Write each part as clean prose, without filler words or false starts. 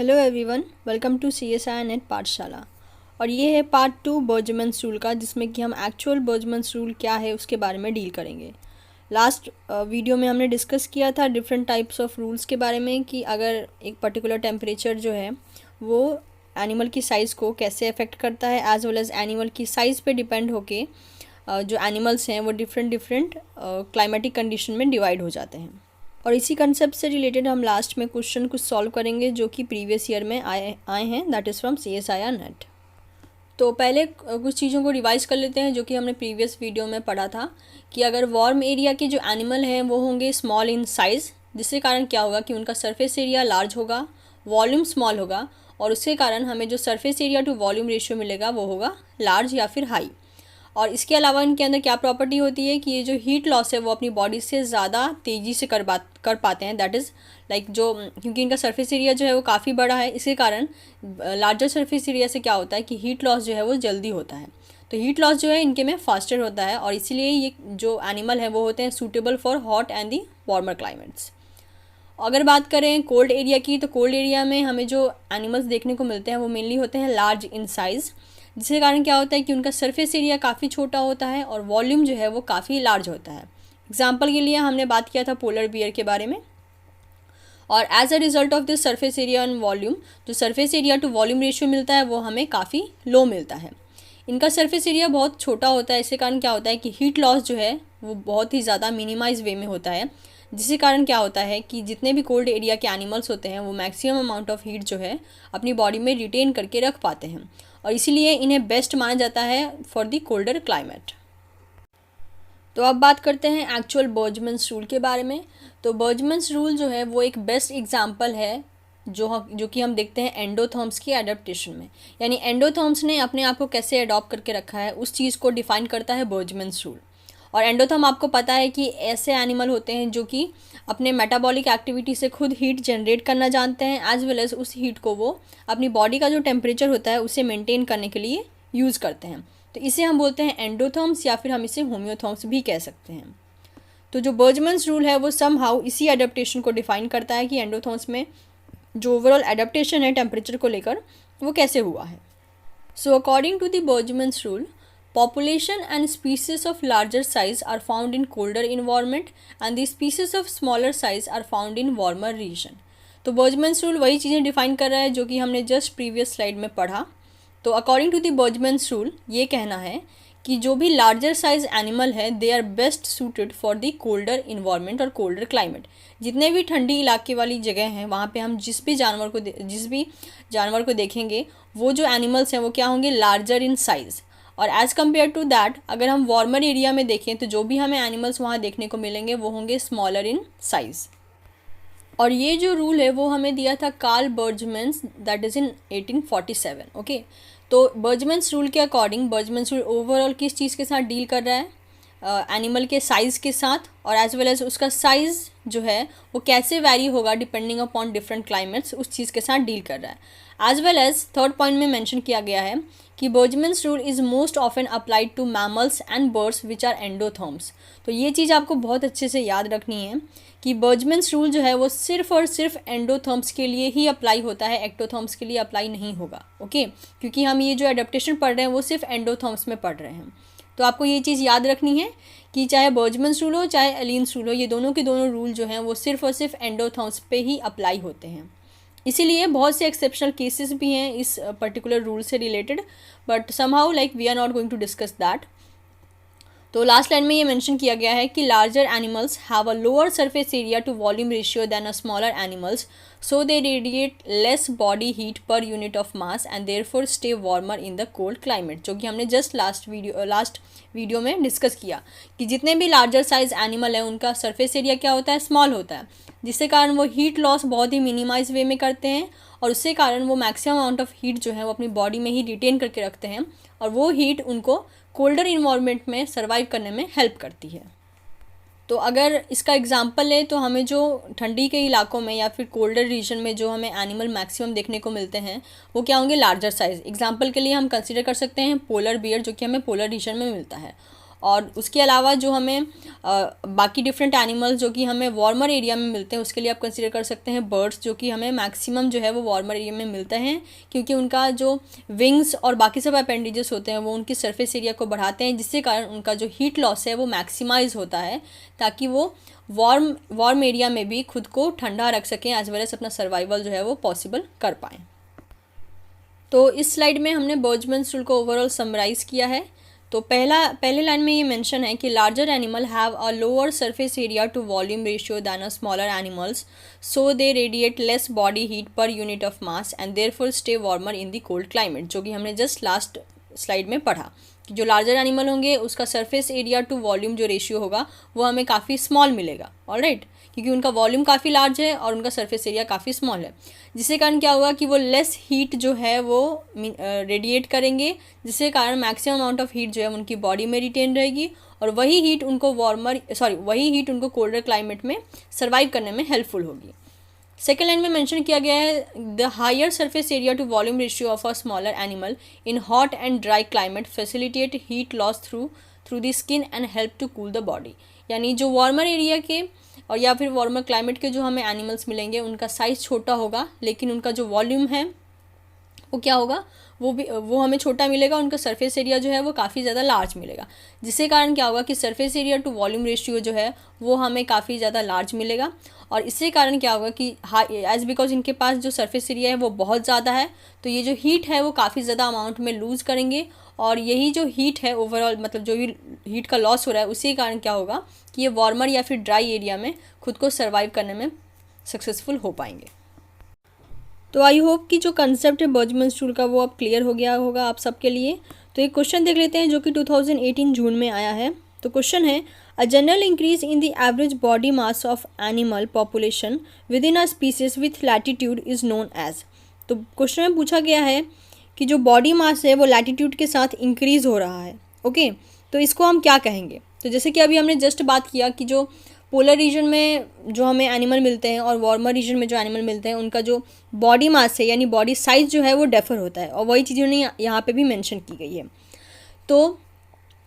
Hello everyone, welcome to CSI net Pathshala. और ये है पार्ट 2 बर्जमैन्स रूल का, जिसमें कि हम एक्चुअल बर्जमैन्स रूल क्या है उसके बारे में डील करेंगे। लास्ट वीडियो में हमने डिस्कस किया था डिफरेंट टाइप्स ऑफ रूल्स के बारे में कि अगर एक पर्टिकुलर टेम्परेचर जो है वो एनिमल की साइज़ को कैसे अफेक्ट करता है, एज वेल एज़ एनिमल की साइज़ पे डिपेंड होके जो एनिमल्स हैं वो डिफरेंट क्लाइमेटिक कंडीशन में डिवाइड हो जाते हैं। और इसी कंसेप्ट से रिलेटेड हम लास्ट में क्वेश्चन कुछ सॉल्व करेंगे जो कि प्रीवियस ईयर में आए हैं, that is from CSIR net. तो पहले कुछ चीज़ों को रिवाइज कर लेते हैं जो कि हमने प्रीवियस वीडियो में पढ़ा था कि अगर वार्म एरिया के जो एनिमल हैं वो होंगे स्मॉल इन साइज़, जिसके कारण क्या होगा कि उनका सरफेस एरिया लार्ज होगा, वॉल्यूम स्मॉल होगा, और उसके कारण हमें जो surface area to volume ratio मिलेगा वो होगा लार्ज या फिर हाई। और इसके अलावा इनके अंदर क्या प्रॉपर्टी होती है कि ये जो हीट लॉस है वो अपनी बॉडी से ज़्यादा तेज़ी से कर पाते हैं, दैट इज़ लाइक जो क्योंकि इनका सरफेस एरिया जो है वो काफ़ी बड़ा है, इसके कारण लार्जर सरफेस एरिया से क्या होता है कि हीट लॉस जो है वो जल्दी होता है। तो हीट लॉस जो है इनके में फास्टर होता है, और इसीलिए ये जो एनिमल है वो होते हैं suitable for hot and the warmer climates. अगर बात करें कोल्ड एरिया की, तो कोल्ड एरिया में हमें जो एनिमल्स देखने को मिलते हैं वो मेनली होते हैं लार्ज इन साइज़, जिसके कारण क्या होता है कि उनका सरफेस एरिया काफ़ी छोटा होता है और वॉल्यूम जो है वो काफ़ी लार्ज होता है। एग्जाम्पल के लिए हमने बात किया था पोलर बियर के बारे में, और as a result of this surface area and volume, जो surface area to volume ratio मिलता है वो हमें काफ़ी लो मिलता है। इनका सरफेस एरिया बहुत छोटा होता है, इसके कारण क्या होता है कि हीट लॉस जो है वो बहुत ही ज़्यादा मिनिमाइज वे में होता है, जिसके कारण क्या होता है कि जितने भी कोल्ड एरिया के एनिमल्स होते हैं वो मैक्सिमम अमाउंट ऑफ हीट जो है अपनी बॉडी में रिटेन करके रख पाते हैं, और इसीलिए इन्हें बेस्ट माना जाता है फॉर द कोल्डर क्लाइमेट। तो अब बात करते हैं एक्चुअल बर्जमैन्स रूल के बारे में। तो बर्जमैन्स रूल जो है वो एक बेस्ट एग्जाम्पल है जो कि हम देखते हैं एंडोथर्म्स की एडेप्टेशन में, यानी एंडोथर्म्स ने अपने आप को कैसे अडॉप्ट करके रखा है उस चीज़ को डिफाइन करता है बर्जमैन्स रूल। और एंडोथर्म आपको पता है कि ऐसे एनिमल होते हैं जो कि अपने मेटाबॉलिक एक्टिविटी से खुद हीट जनरेट करना जानते हैं, एज वेल एज उस हीट को वो अपनी बॉडी का जो टेम्परेचर होता है उसे मेंटेन करने के लिए यूज़ करते हैं। तो इसे हम बोलते हैं एंडोथर्म्स, या फिर हम इसे होम्योथर्म्स भी कह सकते हैं। तो जो बर्जमैन्स रूल है वो समहाउ इसी एडेप्टेशन को डिफाइन करता है कि एंडोथर्म्स में जो ओवरऑल एडेप्टेशन है टेम्परेचर को लेकर वो कैसे हुआ है। So according to the Bergmann's rule, population and species of larger size are found in colder environment and the species of smaller size are found in warmer region। तो Bergmann's rule वही चीज़ें define कर रहा है जो कि हमने just previous slide में पढ़ा। तो according to the Bergmann's rule ये कहना है कि जो भी लार्जर साइज एनिमल है they are best suited for the colder environment और कोल्डर क्लाइमेट। जितने भी ठंडी इलाके वाली जगह हैं वहाँ पे हम जिस भी जानवर को देखेंगे वो जो एनिमल्स हैं वो क्या होंगे, लार्जर इन साइज़। और एज़ कम्पेयर टू दैट अगर हम वार्मर एरिया में देखें तो जो भी हमें एनिमल्स वहाँ देखने को मिलेंगे वो होंगे स्मॉलर इन साइज़। और ये जो रूल है वो हमें दिया था Carl Bergmann's, that is in 1847। Okay, तो बर्जमैन्स रूल के अकॉर्डिंग बर्जमैन्स रूल ओवरऑल किस चीज़ के साथ डील कर रहा है, एनिमल के साइज़ के साथ, और एज वेल एज उसका साइज़ जो है वो कैसे वैरी होगा डिपेंडिंग अपॉन डिफरेंट क्लाइमेट्स, उस चीज़ के साथ डील कर रहा है। As well as third point में मेंशन किया गया है कि Bergmann's rule is most often applied to mammals and birds which are endotherms. तो ये चीज़ आपको बहुत अच्छे से याद रखनी है कि बर्जमैन्स रूल जो है वो सिर्फ और सिर्फ एंडोथर्म्स के लिए ही अप्लाई होता है, एक्टोथर्म्स के लिए अप्लाई नहीं होगा। ओके, क्योंकि हम ये जो एडेप्टेशन पढ़ रहे हैं वो सिर्फ एंडोथर्म्स में पढ़ रहे हैं। तो आपको ये चीज़ याद रखनी है कि चाहे बर्जमैन्स रूल हो चाहे एलियंस रूल हो, ये दोनों के दोनों रूल जो हैं वो सिर्फ और सिर्फ एंडोथर्म्स पे ही अप्लाई होते हैं। इसीलिए बहुत से एक्सेप्शनल केसेस भी हैं इस पर्टिकुलर रूल से related, but somehow like we are not going to discuss that. तो लास्ट लाइन में ये मेंशन किया गया है कि larger animals have a lower surface area to volume ratio than a smaller animals, so they radiate less body heat per unit of mass and therefore stay warmer in the cold climate, जो कि हमने just last video में discuss किया कि जितने भी larger size animal है उनका सरफेस एरिया क्या होता है, स्मॉल होता है, जिसके कारण वो हीट लॉस बहुत ही मिनिमाइज वे में करते हैं, और उससे कारण वो मैक्सिमम अमाउंट ऑफ हीट जो है वो अपनी बॉडी में ही रिटेन करके रखते हैं, और वो हीट उनको कोल्डर इन्वायरमेंट में सर्वाइव करने में हेल्प करती है। तो अगर इसका एग्जांपल ले तो हमें जो ठंडी के इलाकों में या फिर कोल्डर रीजन में जो हमें एनिमल मैक्सिमम देखने को मिलते हैं वो क्या होंगे, लार्जर साइज़। एग्जांपल के लिए हम कंसीडर कर सकते हैं पोलर बियर, जो कि हमें पोलर रीजन में मिलता है। और उसके अलावा जो हमें बाकी डिफरेंट एनिमल्स जो कि हमें वार्मर एरिया में मिलते हैं, उसके लिए आप कंसीडर कर सकते हैं बर्ड्स, जो कि हमें मैक्सिमम जो है वो वार्मर एरिया में मिलते हैं, क्योंकि उनका जो विंग्स और बाकी सब अपेंडेजेस होते हैं वो उनकी सरफेस एरिया को बढ़ाते हैं, जिसके कारण उनका जो हीट लॉस है वो मैक्सिमाइज होता है, ताकि वो वार्म एरिया में भी खुद को ठंडा रख सकें, एज वेल एज अपना सर्वाइवल जो है वो पॉसिबल कर पाएँ। तो इस स्लाइड में हमने बोल्ट्जमैन्स रूल को ओवरऑल समराइज़ किया है। तो पहले लाइन में ये मेंशन है कि larger animal have a lower surface area to volume ratio than a smaller animals, so they radiate less body heat per unit of mass and therefore stay warmer in the cold climate, जो कि हमने just last slide में पढ़ा कि जो larger animal होंगे उसका surface area to volume जो रेशियो होगा वो हमें काफ़ी स्मॉल मिलेगा, ऑलराइट, क्योंकि उनका वॉल्यूम काफ़ी लार्ज है और उनका सरफेस एरिया काफ़ी स्मॉल है, जिसके कारण क्या होगा कि वो लेस हीट जो है वो रेडिएट करेंगे, जिसके कारण मैक्सिमम अमाउंट ऑफ हीट जो है उनकी बॉडी में रिटेन रहेगी और वही हीट उनको कोल्डर क्लाइमेट में सर्वाइव करने में हेल्पफुल होगी। सेकेंड लाइन में मेंशन किया गया है the higher surface area to volume ratio of a smaller animal in hot and dry climate facilitate heat loss through the skin and help to cool the body. यानी जो warmer area के और या फिर warmer climate के जो हमें animals मिलेंगे उनका साइज़ छोटा होगा, लेकिन उनका जो वॉल्यूम है वो क्या होगा, वो हमें छोटा मिलेगा, उनका सरफेस एरिया जो है वो काफ़ी ज़्यादा लार्ज मिलेगा, जिसके कारण क्या होगा कि surface area to volume ratio जो है वो हमें काफ़ी ज़्यादा लार्ज मिलेगा। और इससे कारण क्या होगा कि एज बिकॉज इनके पास जो सरफेस एरिया है वो बहुत ज़्यादा है, तो ये जो हीट है वो काफ़ी ज़्यादा अमाउंट में लूज़ करेंगे, और यही जो हीट है ओवरऑल मतलब जो भी हीट का लॉस हो रहा है उसी कारण क्या होगा कि ये वार्मर या फिर ड्राई एरिया में खुद को सर्वाइव करने में सक्सेसफुल हो पाएंगे। तो आई होप कि जो कंसेप्ट है बोल्ट्जमैन्स रूल का वो अब क्लियर हो गया होगा आप सबके लिए। तो एक क्वेश्चन देख लेते हैं जो कि 2018 जून में आया है। तो क्वेश्चन है a general increase in the average body mass of animal population within a species with latitude is known as. तो क्वेश्चन में पूछा गया है कि जो बॉडी मास है वो लैटिट्यूड के साथ इंक्रीज़ हो रहा है, ओके, तो इसको हम क्या कहेंगे। तो जैसे कि अभी हमने जस्ट बात किया कि जो पोलर रीजन में जो हमें एनिमल मिलते हैं और वार्मर रीजन में जो एनिमल मिलते हैं उनका जो बॉडी मास है यानी बॉडी साइज़ जो है वो डिफर होता है, और वही चीज़ उन्हें यहाँ पे भी मेंशन की गई है। तो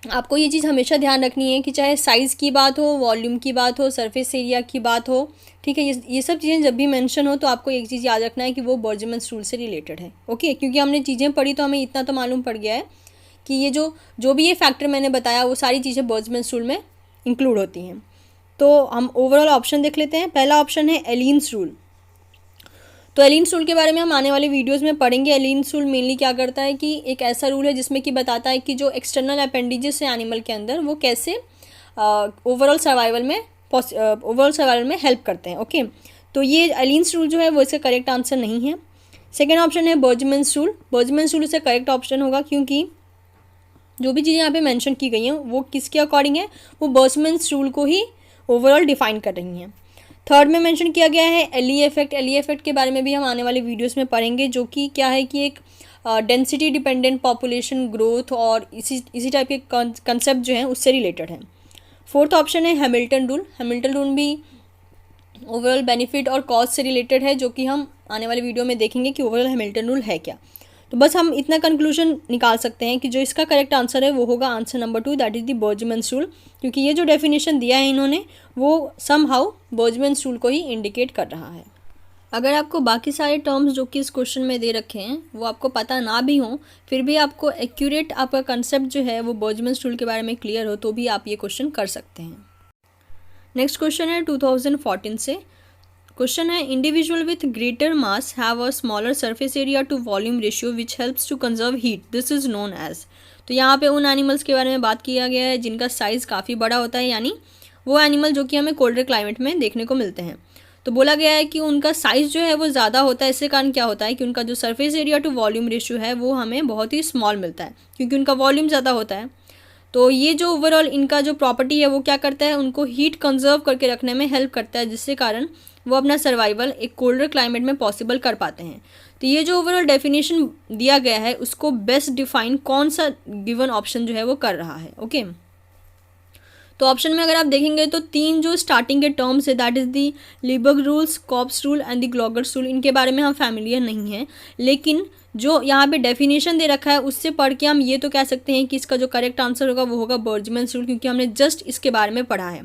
आपको ये चीज़ हमेशा ध्यान रखनी है कि चाहे साइज़ की बात हो, वॉल्यूम की बात हो, सरफेस एरिया की बात हो, ठीक है, ये सब चीज़ें जब भी मेंशन हो तो आपको एक चीज़ याद रखना है कि वो बोल्ट्जमैन्स रूल से रिलेटेड है, ओके, क्योंकि हमने चीज़ें पढ़ी तो हमें इतना तो मालूम पड़ गया है कि ये जो भी ये फैक्टर मैंने बताया वो सारी चीज़ें बोल्ट्जमैन्स रूल में इंक्लूड होती हैं। तो हम ओवरऑल ऑप्शन देख लेते हैं। पहला ऑप्शन है एलियंस रूल। तो एलियंस रूल के बारे में हम आने वाले वीडियोस में पढ़ेंगे। एलियंस रूल मेनली क्या करता है कि एक ऐसा रूल है जिसमें कि बताता है कि जो एक्सटर्नल अपेंडिजेस है एनिमल के अंदर वो कैसे ओवरऑल सर्वाइवल में हेल्प करते हैं, ओके। तो ये एलियंस रूल जो है वो इसका करेक्ट आंसर नहीं है। सेकेंड ऑप्शन है बोल्ट्जमैन्स रूल। बोल्ट्जमैन्स रूल इसका करेक्ट ऑप्शन होगा, क्योंकि जो भी चीज़ें यहाँ पे मेंशन की गई हैं वो किसके अकॉर्डिंग है, वो बोल्ट्जमैन्स रूल को ही ओवरऑल डिफाइन कर रही हैं। थर्ड में मेंशन किया गया है एली इफेक्ट। एली इफेक्ट के बारे में भी हम आने वाले वीडियोस में पढ़ेंगे, जो कि क्या है कि एक डेंसिटी डिपेंडेंट पॉपुलेशन ग्रोथ और इसी टाइप के कंसेप्ट जो हैं उससे रिलेटेड है। फोर्थ ऑप्शन है हैमिल्टन रूल। हैमिल्टन रूल भी ओवरऑल बेनिफिट और कॉस्ट से रिलेटेड है, जो कि हम आने वाले वीडियो में देखेंगे कि ओवरऑल हैमिल्टन रूल है क्या। तो बस हम इतना कंक्लूजन निकाल सकते हैं कि जो इसका करेक्ट आंसर है वो होगा answer number 2, that is the Boltzmann's rule, क्योंकि ये जो डेफिनेशन दिया है इन्होंने वो समहाउ बोल्ट्जमैन्स रूल को ही इंडिकेट कर रहा है। अगर आपको बाकी सारे टर्म्स जो कि इस क्वेश्चन में दे रखे हैं वो आपको पता ना भी हों, फिर भी आपको एक्यूरेट आपका कंसेप्ट जो है वो बोल्ट्जमैन्स रूल के बारे में क्लियर हो, तो भी आप ये क्वेश्चन कर सकते हैं। नेक्स्ट क्वेश्चन है 2014 से। क्वेश्चन है individual with greater mass have a smaller surface area to volume ratio which helps to conserve heat, this is known as. तो यहाँ पे उन एनिमल्स के बारे में बात किया गया है जिनका साइज़ काफ़ी बड़ा होता है, यानी वो एनिमल जो कि हमें कोल्डर क्लाइमेट में देखने को मिलते हैं। तो बोला गया है कि उनका साइज़ जो है वो ज़्यादा होता है, इससे कारण क्या होता है कि उनका जो surface area to volume ratio है वो हमें बहुत ही स्मॉल मिलता है, क्योंकि उनका वॉल्यूम ज़्यादा होता है। तो ये जो ओवरऑल इनका जो प्रॉपर्टी है वो क्या करता है, उनको हीट कंजर्व करके रखने में हेल्प करता है, जिससे कारण वो अपना सर्वाइवल एक कोल्डर क्लाइमेट में पॉसिबल कर पाते हैं। तो ये जो ओवरऑल डेफिनेशन दिया गया है उसको बेस्ट डिफाइन कौन सा गिवन ऑप्शन जो है वो कर रहा है, ओके। तो ऑप्शन में अगर आप देखेंगे तो 3 जो स्टार्टिंग के टर्म्स है, that is the Liebig rules, Cope's rule and the Gloger's rule, इनके बारे में हम फैमिलियर नहीं हैं। लेकिन जो यहाँ पे डेफिनेशन दे रखा है उससे पढ़ के हम ये तो कह सकते हैं कि इसका जो करेक्ट आंसर होगा वो होगा बोल्ट्जमैन्स रूल, क्योंकि हमने जस्ट इसके बारे में पढ़ा है।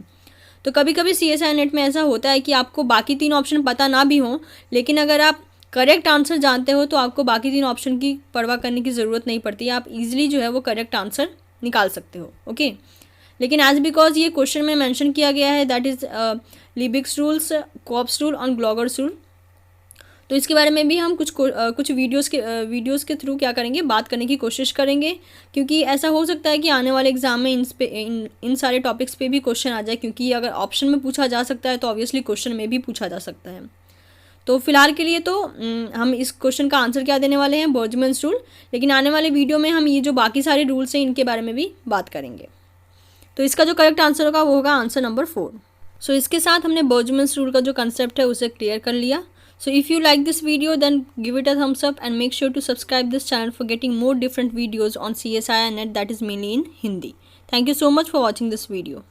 तो कभी कभी CSI नेट में ऐसा होता है कि आपको बाकी 3 ऑप्शन पता ना भी हों, लेकिन अगर आप करेक्ट आंसर जानते हो तो आपको बाकी 3 ऑप्शन की परवाह करने की ज़रूरत नहीं पड़ती, आप इजीली जो है वो करेक्ट आंसर निकाल सकते हो। ओके, लेकिन एज बिकॉज ये क्वेश्चन में मेंशन किया गया है that is Liebig's rules, Cope's rule और ग्लॉगर्स रूल, तो इसके बारे में भी हम कुछ वीडियोस के थ्रू क्या करेंगे, बात करने की कोशिश करेंगे, क्योंकि ऐसा हो सकता है कि आने वाले एग्जाम में इन सारे टॉपिक्स पे भी क्वेश्चन आ जाए, क्योंकि अगर ऑप्शन में पूछा जा सकता है तो ऑब्वियसली क्वेश्चन में भी पूछा जा सकता है। तो फिलहाल के लिए तो हम इस क्वेश्चन का आंसर क्या देने वाले हैं, बोल्ट्जमैन्स रूल, लेकिन आने वाले वीडियो में हम ये जो बाकी सारे रूल्स हैं इनके बारे में भी बात करेंगे। तो इसका जो करेक्ट आंसर होगा वो होगा आंसर नंबर 4। सो इसके साथ हमने बोल्ट्जमैन्स रूल का जो कंसेप्ट है उसे क्लियर कर लिया। So if you like this video, then give it a thumbs up and make sure to subscribe this channel for getting more different videos on CSI and NET, that is mainly in Hindi. Thank you so much for watching this video.